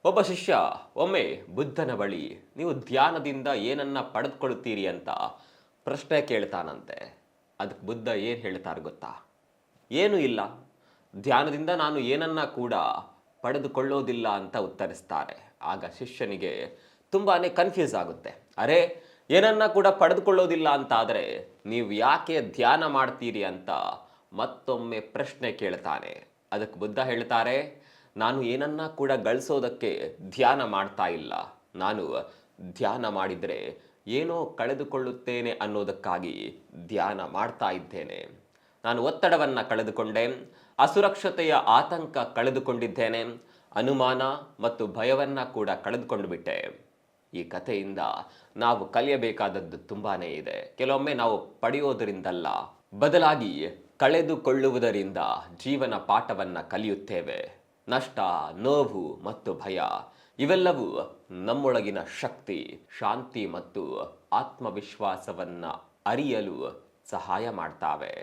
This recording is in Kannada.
ಒಬ್ಬ ಶಿಷ್ಯ ಒಮ್ಮೆ ಬುದ್ಧನ ಬಳಿ ನೀವು ಧ್ಯಾನದಿಂದ ಏನನ್ನ ಪಡೆದುಕೊಳ್ಳುತ್ತೀರಿ ಅಂತ ಪ್ರಶ್ನೆ ಕೇಳ್ತಾನಂತೆ. ಅದಕ್ಕೆ ಬುದ್ಧ ಏನು ಹೇಳ್ತಾರೆ ಗೊತ್ತಾ? ಏನೂ ಇಲ್ಲ, ಧ್ಯಾನದಿಂದ ನಾನು ಏನನ್ನ ಕೂಡ ಪಡೆದುಕೊಳ್ಳೋದಿಲ್ಲ ಅಂತ ಉತ್ತರಿಸ್ತಾರೆ. ಆಗ ಶಿಷ್ಯನಿಗೆ ತುಂಬಾನೇ ಕನ್ಫ್ಯೂಸ್ ಆಗುತ್ತೆ. ಅರೆ, ಏನನ್ನ ಕೂಡ ಪಡೆದುಕೊಳ್ಳೋದಿಲ್ಲ ಅಂತ ಆದರೆ ನೀವು ಯಾಕೆ ಧ್ಯಾನ ಮಾಡ್ತೀರಿ ಅಂತ ಮತ್ತೊಮ್ಮೆ ಪ್ರಶ್ನೆ ಕೇಳ್ತಾನೆ. ಅದಕ್ಕೆ ಬುದ್ಧ ಹೇಳ್ತಾರೆ, ನಾನು ಏನನ್ನ ಕೂಡ ಗಳಿಸೋದಕ್ಕೆ ಧ್ಯಾನ ಮಾಡ್ತಾ ಇಲ್ಲ. ನಾನು ಧ್ಯಾನ ಮಾಡಿದರೆ ಏನೋ ಕಳೆದುಕೊಳ್ಳುತ್ತೇನೆ ಅನ್ನೋದಕ್ಕಾಗಿ ಧ್ಯಾನ ಮಾಡ್ತಾ ಇದ್ದೇನೆ. ನಾನು ಒತ್ತಡವನ್ನು ಕಳೆದುಕೊಂಡೆ, ಅಸುರಕ್ಷತೆಯ ಆತಂಕ ಕಳೆದುಕೊಂಡಿದ್ದೇನೆ, ಅನುಮಾನ ಮತ್ತು ಭಯವನ್ನು ಕೂಡ ಕಳೆದುಕೊಂಡು ಬಿಟ್ಟೆ. ಈ ಕಥೆಯಿಂದ ನಾವು ಕಲಿಯಬೇಕಾದದ್ದು ತುಂಬಾನೇ ಇದೆ. ಕೆಲವೊಮ್ಮೆ ನಾವು ಪಡೆಯೋದರಿಂದಲ್ಲ, ಬದಲಾಗಿ ಕಳೆದುಕೊಳ್ಳುವುದರಿಂದ ಜೀವನ ಪಾಠವನ್ನು ಕಲಿಯುತ್ತೇವೆ. ನಷ್ಟ, ನೋವು ಮತ್ತು ಭಯ ಇವೆಲ್ಲವೂ ನಮ್ಮೊಳಗಿನ ಶಕ್ತಿ, ಶಾಂತಿ ಮತ್ತು ಆತ್ಮವಿಶ್ವಾಸವನ್ನು ಅರಿಯಲು ಸಹಾಯ ಮಾಡ್ತಾವೆ.